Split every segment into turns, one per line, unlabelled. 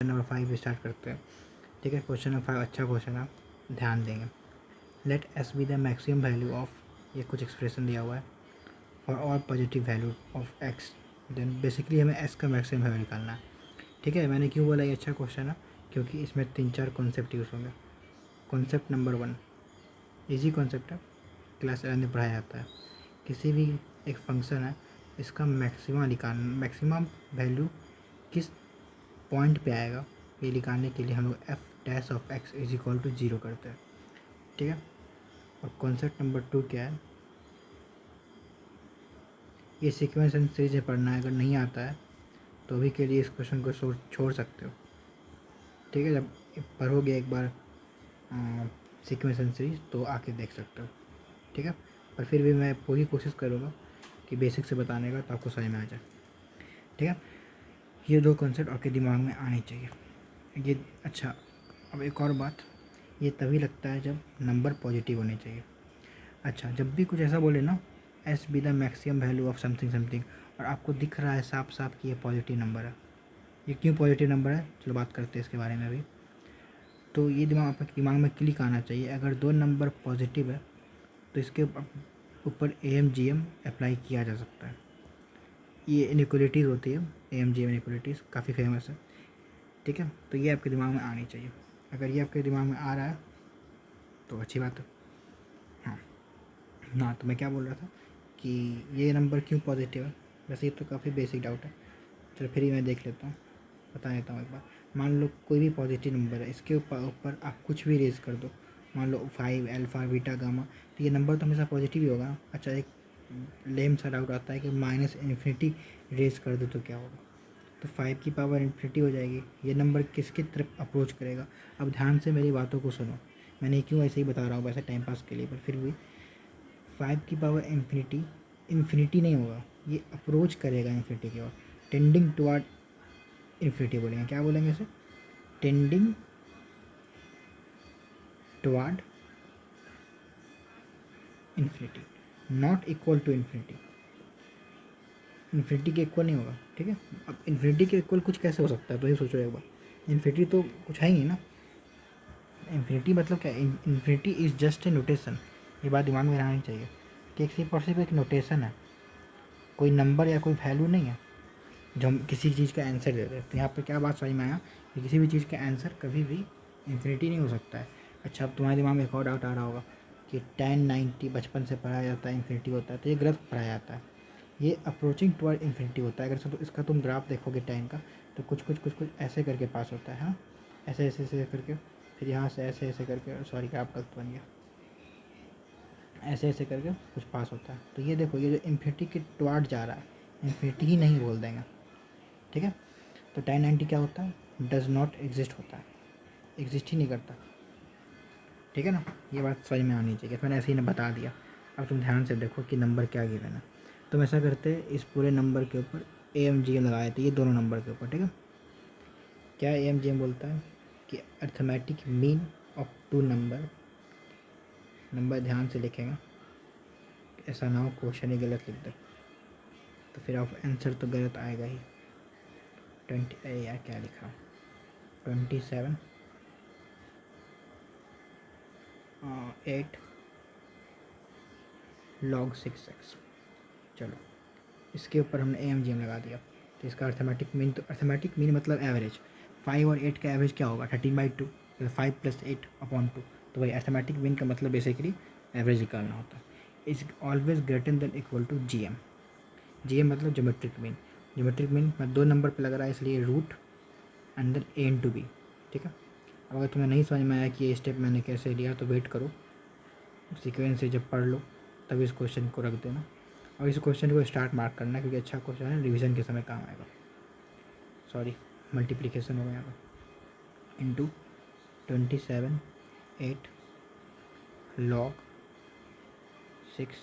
Question number 5 start करते हैं। ठीक है, क्वेश्चन नंबर 5 अच्छा क्वेश्चन है, ध्यान देंगे। Let S be the maximum value of, ये कुछ एक्सप्रेशन दिया हुआ है, for all positive value of x, then basically हमें एस का मैक्सिमम वैल्यू निकालना है। ठीक है, मैंने क्यों बोला ये अच्छा क्वेश्चन है, क्योंकि इसमें 3-4 कॉन्सेप्ट यूज़ होंगे। कॉन्सेप्ट नंबर 1 इजी कॉन्सेप्ट है, क्लास 11 में पढ़ाया जाता है। किसी भी एक फंक्शन है, इसका मैक्सिमम वैल्यू किस पॉइंट पे आएगा, ये निकालने के लिए हम लोग f dash of x is equal to 0 करते हैं। ठीक है, और कॉन्सेप्ट नंबर 2 क्या है, ये सीक्वेंस एंड सीरीज में पढ़ना है, अगर नहीं आता है तो अभी के लिए इस क्वेश्चन को छोड़ सकते हो। ठीक है, जब पढ़ोगे एक बार सीक्वेंस एंड सीरीज तो आके देख सकते हो। ठीक है, पर फिर भी मैं पूरी कोशिश करूँगा कि बेसिक से बताने का, तो आपको समझ में आ जाए। ठीक है, ये 2 कॉन्सेप्ट आपके दिमाग में आने चाहिए। ये अच्छा, अब एक और बात, ये तभी लगता है जब नंबर पॉजिटिव होने चाहिए। अच्छा, जब भी कुछ ऐसा बोले ना, S be the maximum value of something something, और आपको दिख रहा है साफ साफ कि ये पॉजिटिव नंबर है, ये क्यों पॉजिटिव नंबर है, चलो बात करते हैं इसके बारे में अभी। तो ये आपके दिमाग में क्लिक आना चाहिए, अगर 2 नंबर पॉजिटिव है तो इसके ऊपर AMGM अप्लाई किया जा सकता है। ये इनइक्वलिटीज़ होती है, AMGM इनइक्वलिटीज़ काफ़ी फेमस है। ठीक है, तो ये आपके दिमाग में आनी चाहिए। अगर ये आपके दिमाग में आ रहा है तो अच्छी बात है। हाँ ना, तो मैं क्या बोल रहा था कि ये नंबर क्यों पॉजिटिव है, वैसे ये तो काफ़ी बेसिक डाउट है, चलो फिर ही मैं देख लेता हूँ, बता देता हूँ एक बार। मान लो कोई भी पॉजिटिव नंबर है, इसके ऊपर आप कुछ भी रेज कर दो, मान लो 5 अल्फ़ा बीटा गामा, तो ये नंबर तो हमेशा पॉजिटिव ही होगा। अच्छा, एक लेम सा डाउट आता है कि माइनस इन्फिनिटी रेज कर दो तो क्या होगा, तो 5 की पावर इन्फिनिटी हो जाएगी। ये नंबर किसकी तरफ अप्रोच करेगा, अब ध्यान से मेरी बातों को सुनो, मैंने क्यों ऐसे ही बता रहा हूँ वैसे टाइम पास के लिए, पर फिर भी 5 की पावर इन्फिनिटी नहीं होगा, ये अप्रोच करेगा इन्फिनिटी की ओर, टेंडिंग टुवर्ड इन्फिनिटी बोलेंगे, क्या बोलेंगे इसे, tending toward infinity, not equal to infinity. Infinity के इक्वल नहीं होगा। ठीक है, अब इन्फिनिटी के इक्वल कुछ कैसे हो सकता है, तो ये सोचो एक बार, इन्फिनिटी तो कुछ है ही नहीं ना। इन्फिनिटी मतलब क्या, infinity is just a notation, ये बात दिमाग में रहनी चाहिए कि सिर्फ एक नोटेशन है, कोई नंबर या कोई वैल्यू नहीं है जो हम किसी चीज़ का आंसर दे रहे हैं। तो यहाँ पे क्या बात समझ में आया कि किसी भी चीज़ का आंसर कभी भी इन्फिनिटी नहीं हो सकता है। अच्छा, अब तुम्हारे दिमाग में एक और डाउट आ रहा होगा कि 10-90 बचपन से पढ़ाया जाता है इन्फिनिटी होता है, तो ये गलत पढ़ाया जाता है, ये अप्रोचिंग टुवर्ड इन्फिनिटी होता है। अगर इसका तुम ग्राफ देखोगे टाइम का, तो कुछ ऐसे करके पास होता है। हाँ, ऐसे ऐसे ऐसे करके, फिर यहाँ से ऐसे ऐसे करके, सॉरी ग्राफ गलत बन गया, ऐसे ऐसे करके कुछ पास होता है। तो ये देखो, ये जो इन्फिनिटी के टुवर्ड जा रहा है, इन्फिनिटी ही नहीं बोल देंगे। ठीक है, तो 10-90 क्या होता है, डज नॉट एग्जिस्ट होता है, एग्जिस्ट ही नहीं करता। ठीक है ना, ये बात समझ में आनी चाहिए, मैंने ऐसे ही ना बता दिया। अब तुम ध्यान से देखो कि नंबर क्या गिवन है। तुम ऐसा करते, इस पूरे नंबर के ऊपर AMGM लगाए थे, ये दोनों नंबर के ऊपर। ठीक है, क्या AMGM बोलता है कि अर्थमेटिक मीन ऑफ 2 नंबर ध्यान से लिखेंगे, ऐसा ना हो क्वेश्चन ही गलत लिख दे, तो फिर आप आंसर तो गलत आएगा ही। 20 यार क्या लिखा, 27 8 log 6x। चलो, इसके ऊपर हमने AMGM लगा दिया, तो इसका अर्थमेटिक मीन, तो अर्थमेटिक मीन मतलब एवरेज, 5 और 8 का एवरेज क्या होगा, 13/2, 5 + 8/2, तो वही अर्थमेटिक मीन का मतलब बेसिकली एवरेज निकालना होता है। Is always greater than equal to GM। GM मतलब ज्योमेट्रिक मीन, ज्योमेट्रिक मीन मैं 2 नंबर पर लग रहा है, इसलिए रूट अंदर A/B। ठीक है, अब अगर तुम्हें नहीं समझ में आया कि ये स्टेप मैंने कैसे लिया, तो वेट करो, सीक्वेंस से जब पढ़ लो तब इस क्वेश्चन को रख देना, और इस क्वेश्चन को स्टार्ट मार्क करना, क्योंकि अच्छा क्वेश्चन है, रिवीजन के समय काम आएगा। सॉरी, मल्टीप्लिकेशन हो गया यहाँ पर, इंटू 27 8 log 6x,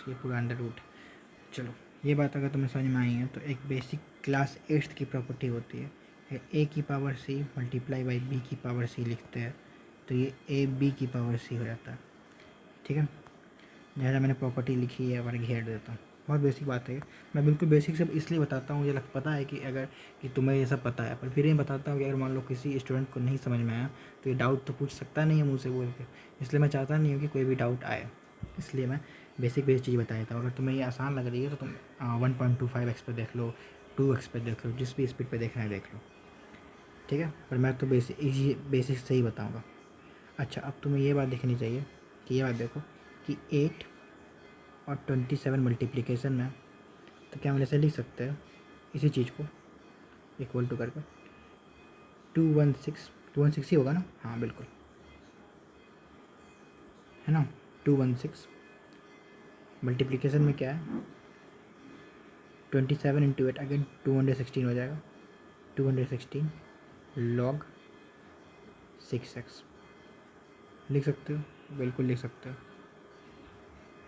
ये पूरा अंडर रूट। चलो, ये बात अगर तुम्हें समझ में आई है, तो एक बेसिक क्लास 8th की प्रॉपर्टी होती है, A की power C multiply by B की पावर C लिखते हैं, तो ये AB की पावर C हो जाता है। ठीक है, जैसा मैंने प्रॉपर्टी लिखी है, और घेर देता हूँ, बहुत बेसिक बात है। मैं बिल्कुल बेसिक सब इसलिए बताता हूँ, मुझे पता है कि अगर कि तुम्हें ये सब पता है, पर फिर ये बताता हूँ कि अगर मान लो किसी स्टूडेंट को नहीं समझ में आया तो ये डाउट तो पूछ सकता नहीं है मुँह से बोल के, इसलिए मैं चाहता नहीं हूँ कि कोई भी डाउट आए, इसलिए मैं बेसिक चीज़ बताया था। अगर तुम्हें ये आसान लग रही है तो तुम 1.25x पे देख लो, 2x पे देख लो, जिस भी स्पीड पे देखना है देख लो, ठीक है। पर मैं तो बेसिक से ही बताऊँगा। अच्छा, अब तुम्हें ये बात देखनी चाहिए कि ये बात देखो कि 8 और 27 मल्टीप्लिकेशन में, तो क्या हम ऐसे लिख सकते हैं इसी चीज़ को इक्वल टू करके 216 ही होगा ना, हाँ बिल्कुल, है ना। 216 मल्टीप्लिकेशन में क्या है 27 इंटू 8 अगेन 216 हो जाएगा, 216 log 6x लिख सकते हो, बिल्कुल लिख सकते हो,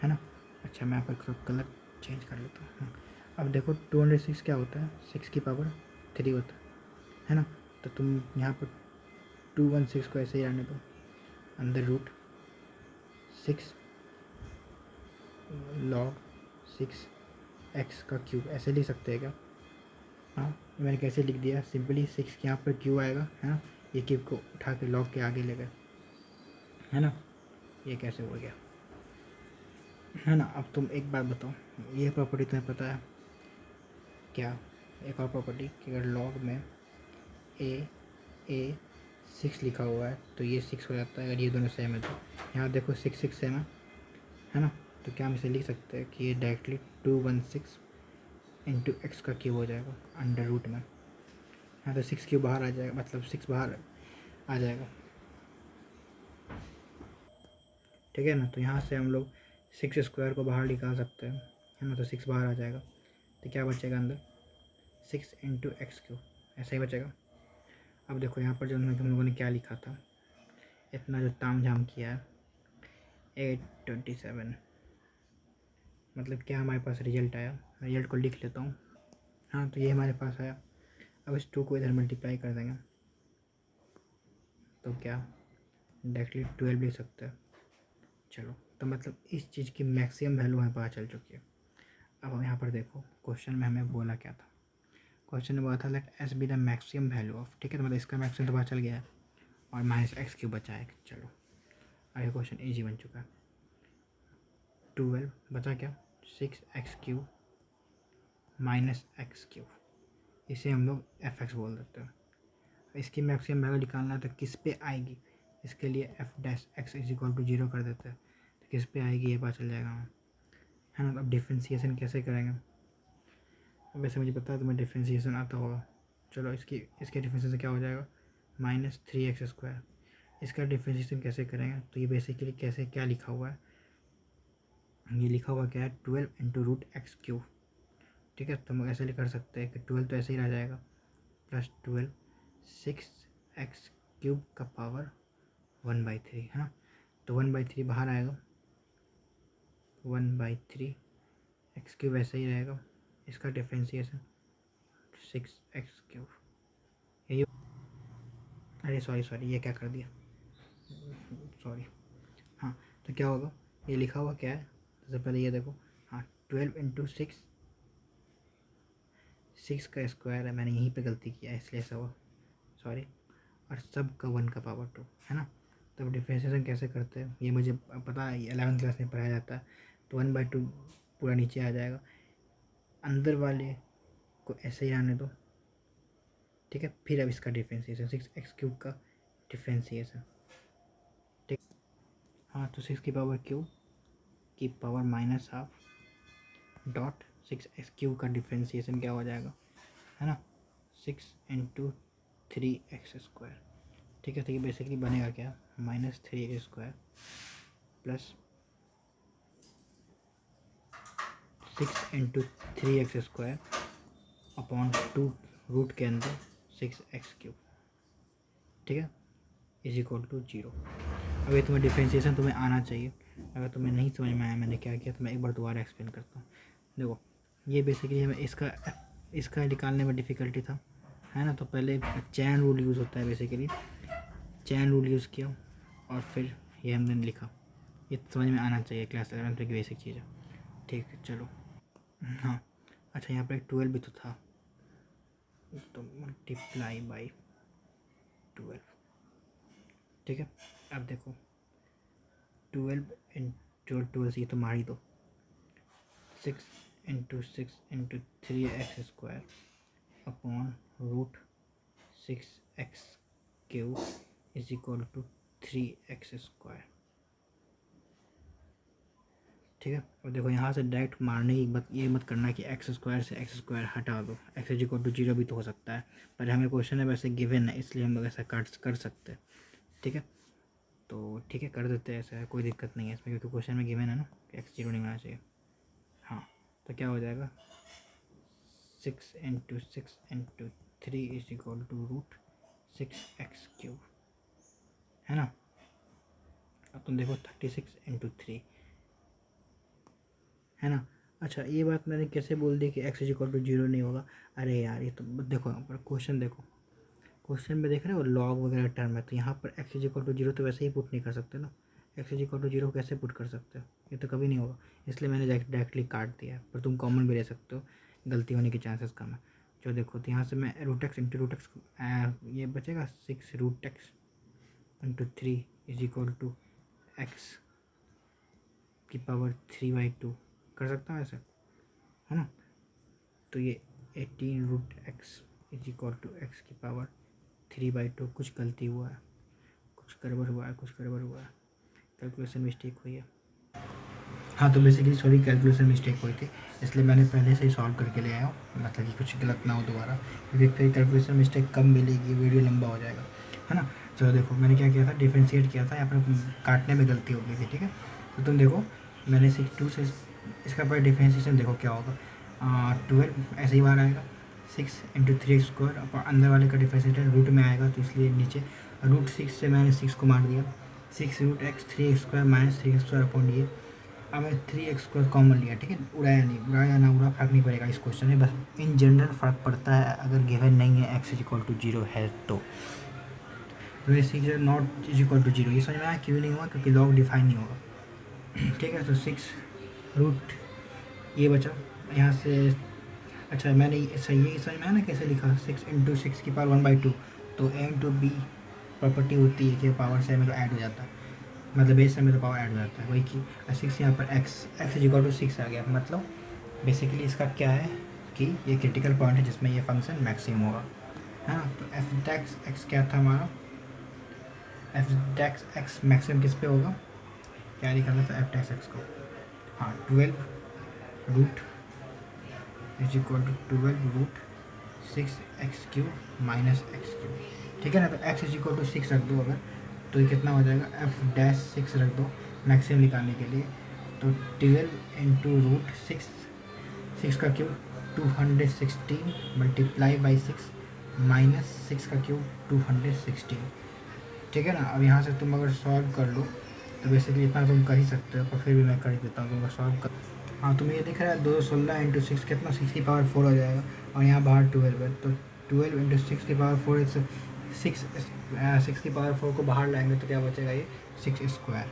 है ना। अच्छा, मैं यहाँ पर कलर चेंज कर लेता हूँ। अब देखो 206 क्या होता है, 6 की पावर 3 होता है ना। तो तुम यहाँ पर 216 को ऐसे ही रहने दो, अंदर रूट 6 log 6x का क्यूब ऐसे लिख सकते हैं क्या। हाँ, मैंने कैसे लिख दिया, सिंपली 6 के यहाँ पर क्यूब आएगा, है ना, ये क्यूब को उठा के log के आगे ले गए, है ना। ये कैसे हो गया, है ना। अब तुम एक बात बताओ, ये प्रॉपर्टी तुम्हें पता है क्या, एक और प्रॉपर्टी कि अगर log में a 6 लिखा हुआ है तो ये 6 हो जाता है, अगर ये दोनों सेम है तो। यहाँ देखो 6 सेम है ना। तो क्या हम इसे लिख सकते हैं कि ये डायरेक्टली 216 इंटू एक्स का क्यूब हो जाएगा अंडर रूट में। हाँ, तो 6 क्यूब बाहर आ जाएगा, मतलब 6 बाहर आ जाएगा, ठीक है ना। तो यहाँ से हम लोग 6 स्क्वायर को बाहर निकाल सकते हैं, है ना। तो 6 बाहर आ जाएगा, तो क्या बचेगा अंदर 6 इंटू एक्स क्यूब, ऐसा ही बचेगा। अब देखो यहाँ पर जो हम लोगों ने क्या लिखा था, इतना जो ताम झाम किया है 827, मतलब क्या हमारे पास रिजल्ट आया, रिजल्ट को लिख लेता हूँ। हाँ, तो ये हमारे पास आया। अब इस 2 को इधर मल्टीप्लाई कर देंगे तो क्या डायरेक्टली 12 लिख सकते हैं। चलो, तो मतलब इस चीज़ की मैक्सिमम वैल्यू हमें पता चल चुकी है। अब हम यहाँ पर देखो क्वेश्चन में हमें बोला क्या था, क्वेश्चन में बोला था let S be the maximum value of, ठीक है। तो मतलब इसका मैक्सिमम तो पता चल गया है और माइनस एक्स क्यूब बचा है। चलो, आगे क्वेश्चन ईजी बन चुका है। 12 बचा क्या 6x³ माइनस एक्स क्यूब, इसे हम लोग एफ एक्स बोल देते हैं। इसकी मैक्सिमम वैल्यू निकालना है तो किस पे आएगी, इसके लिए f dash x is equal to 0 कर देते हैं, तो किस पे आएगी ये पता चल जाएगा हमें, है ना। तो अब डिफ्रेंसीसन कैसे करेंगे, वैसे मुझे पता है तुम्हें डिफ्रेंसीसन आता होगा। चलो, इसके डिफ्रेंसीसन क्या हो जाएगा -3x²। इसका डिफ्रेंसीसन कैसे करेंगे, तो ये बेसिकली कैसे क्या लिखा हुआ है, ये लिखा हुआ क्या है 12 इंटू रूट एक्स क्यूब, ठीक है। तो हम ऐसे कर सकते हैं कि 12 तो ऐसे ही रह जाएगा प्लस 12 6x³ का पावर 1/3, है ना। तो 1/3 बाहर आएगा, 1/3 x³ ऐसे ही रहेगा, इसका डिफ्रेंशिएशन 6x³। ये अरे सॉरी ये क्या कर दिया, सॉरी। हाँ, तो क्या होगा, ये लिखा हुआ क्या है, सबसे पहले ये देखो, हाँ 12 इंटू 6 का स्क्वायर है, मैंने यहीं पे गलती किया है इसलिए ऐसा हुआ, सॉरी। और सब का 1 का पावर 2, है ना। तो डिफ्रेंशिएशन कैसे करते हैं ये मुझे पता है, 11th क्लास में पढ़ाया जाता है। तो 1/2 पूरा नीचे आ जाएगा, अंदर वाले को ऐसे ही आने दो, ठीक है। फिर अब इसका डिफ्रेंशिएशन 6x³ का डिफ्रेंशिएशन, ठीक। हाँ, तो 6 की पावर क्यूब की पावर -12 डॉट 6x³ का डिफ्रेंशिएशन क्या हो जाएगा, है ना 6 इंटू 3x², ठीक है। तो ये बेसिकली बनेगा क्या -3x² plus 6 into 3x² upon 2 root के अंदर 6x³, ठीक है, इज इक्वल टू 0। अब ये तुम्हें डिफ्रेंशिएशन तुम्हें आना चाहिए, अगर तुम्हें नहीं समझ में आया मैंने क्या किया तो मैं एक बार दोबारा एक्सप्लेन करता हूँ। देखो, ये बेसिकली हमें इसका निकालने में डिफ़िकल्टी था, है ना। तो पहले चैन रूल यूज़ होता है, बेसिकली चैन रूल यूज़ किया और फिर ये हमने लिखा। ये समझ में आना चाहिए, क्लास 11th की बेसिक चीज़ है, ठीक है। चलो, हाँ अच्छा, यहाँ पर एक 12 भी तो था, तो मल्टीप्लाई बाई 12। ठीक है, अब देखो 12 इंटू 12 ये तो मार ही दो, 6 into 6 into 3x² upon root 6x³ is equal to 3x²। ठीक है, और देखो यहाँ से डायरेक्ट मारने की बात ये मत करना कि x² से x² हटा दो, x इज इक्वल टू 0 भी तो हो सकता है, पर हमें क्वेश्चन में वैसे गिवन है इसलिए हम लोग ऐसा कर सकते हैं। ठीक है, तो ठीक है कर देते हैं, ऐसा कोई दिक्कत नहीं है इसमें, क्योंकि क्वेश्चन में गिवन है ना कि x 0 नहीं होना चाहिए। हाँ तो क्या हो जाएगा, 6 into 6 into 3 is equal to root 6x³ है ना। अब तुम देखो 36 इंटू 3 है ना। अच्छा ये बात मैंने कैसे बोल दी कि x इज इक्वल टू 0 नहीं होगा, अरे यार ये तो देखो यहाँ पर क्वेश्चन देखो, क्वेश्चन में देख रहे हो लॉग वगैरह टर्म है, तो यहाँ पर x इज इक्वल टू 0 तो वैसे ही पुट नहीं कर सकते ना, x इज इक्वल टू 0 कैसे पुट कर सकते हो, ये तो कभी नहीं होगा, इसलिए मैंने डायरेक्टली काट दिया है, पर तुम कॉमन भी ले सकते हो, गलती होने के चांसेस कम है। जो देखो तो यहाँ से मैं root x into root x ये बचेगा 6 root x into 3 is equal to x की पावर 3/2 कर सकता हूँ ऐसे, है ना। तो ये 18 root x is equal to x की पावर 3/2, कुछ गलती हुआ है, कुछ गड़बड़ हुआ है, कैलकुलेशन मिस्टेक हुई है। हाँ तो बेसिकली सॉरी कैलकुलेशन मिस्टेक हुई थी, इसलिए मैंने पहले से ही सॉल्व करके ले आया हूँ, मतलब कि कुछ गलत ना हो दोबारा, क्योंकि फिर कैलकुलेशन मिस्टेक कम मिलेगी, वीडियो लंबा हो जाएगा, है ना। चलो देखो मैंने क्या किया था, डिफ्रेंशिएट किया था, यहाँ पर काटने में गलती हो गई थी। ठीक है, तो तुम देखो मैंने 2 से इसका पर डिफ्रेंशिएशन देखो क्या होगा, 12 ऐसे ही बाहर आएगा, 6 इंटू 3x² और अंदर वाले का डिफ्रेंशिएशन रूट में आएगा, तो इसलिए नीचे रूट 6 से मैंने 6 को मार दिया, 6 root x 3x² minus 3x² upon ये, अब मैं 3x² कॉमन लिया। ठीक है, उड़ाया नहीं, उड़ाया ना उड़ा फर्क नहीं पड़ेगा इस क्वेश्चन में, बस इन जनरल फ़र्क पड़ता है अगर गिवन नहीं है x इज इक्वल टू 0 है तो ये नॉट इज इक्वल टू 0, ये समझ में आया क्यों नहीं हुआ, क्योंकि लॉग डिफाइन नहीं होगा। ठीक है, तो 6 रूट ये बचा यहाँ से, अच्छा मैंने सही है समझ में आया ना कैसे लिखा, 6 इंटू 6 की पावर 1/2, तो a इंटू बी प्रॉपर्टी होती है कि पावर से में तो ऐड हो जाता है, मतलब बेस से में तो पावर ऐड हो जाता है, वही कि 6 यहाँ पर x इज इक्वल टू 6 आ गया, मतलब बेसिकली इसका क्या है कि ये क्रिटिकल पॉइंट है जिसमें ये फंक्शन मैक्सिमम होगा, है ना। तो f डैक्स x क्या था हमारा, f डैक्स x मैक्सिमम किस पे होगा, क्या निकालना था f डैक्स x को, हाँ 12 root is equal to 12 root 6x³ minus x³। ठीक है ना, तो x इज इक्वल टू 6 रख दो अगर, तो ये कितना हो जाएगा, f डैश 6 रख दो मैक्सिमम निकालने के लिए, तो 12 इंटू रूट 6 का क्यूब 216 मल्टीप्लाई बाई 6 माइनस 6 का क्यूब 216। ठीक है ना, अब यहाँ से तुम अगर सॉल्व कर लो तो बेसिकली इतना तुम कर ही सकते हो, पर फिर भी मैं कर ही देता हूँ, तुमको सॉल्व कर। हाँ तुम्हें ये दिख रहा है 216 इंटू 6 कितना, 6 की पावर 4 हो जाएगा, और यहाँ बाहर 12 है, तो 12 इंटू 6 की पावर 4 है, 6 की पावर 4 को बाहर लाएंगे तो क्या बचेगा, ये 6²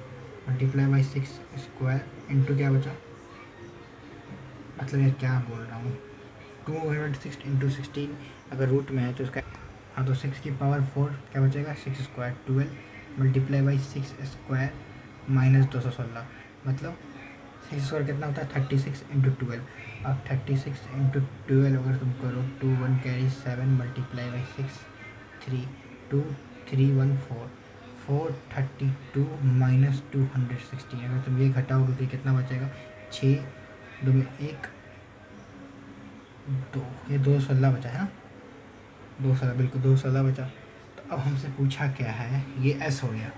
मल्टीप्लाई बाई 6² इंटू क्या बचा, मतलब ये क्या बोल रहा हूँ, 206 इंटू 16 अगर रूट में है तो इसका, हाँ तो 6 की पावर 4 क्या बचेगा, 6² 12 मल्टीप्लाई बाई 6² माइनस 216, मतलब 6² कितना होता है 36 इंटू 12, अब 36 इंटू 12 अगर तुम करो 2 1 कैरी 7 मल्टीप्लाई बाई 6 3 2 3 1 4 432 माइनस 216, अगर तुम ये घटाओगे तो कितना बचेगा, 6 2 में 1 2, ये 216 बचा है ना, 216 बिल्कुल 216 बचा। तो अब हमसे पूछा क्या है, ये s हो गया,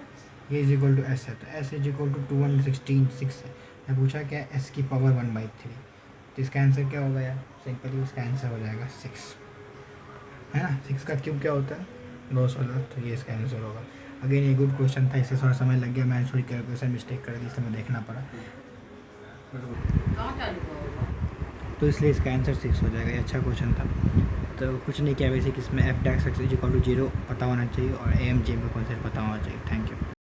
ये इज इक्वल टू s है, तो s इज इक्वल टू 216 6 है, मैं पूछा क्या है s की पावर 1/3, तो इसका आंसर क्या होगा यार, सिंपली इसका आंसर हो जाएगा 6, है ना। 6 का क्यूब क्या होता है 216, तो ये इसका आंसर होगा। अगेन ये गुड क्वेश्चन था, इससे थोड़ा समय लग गया, मैंने थोड़ी कैलकुलेशन मिस्टेक कर दी, इसलिए मैं देखना पड़ा, तो इसलिए इसका आंसर 6 हो जाएगा। ये अच्छा क्वेश्चन था, तो कुछ नहीं किया बेसिक, इसमें f dash x is equal to 0 पता होना चाहिए और am j में कॉन्सेप्ट पता होना चाहिए। Thank you.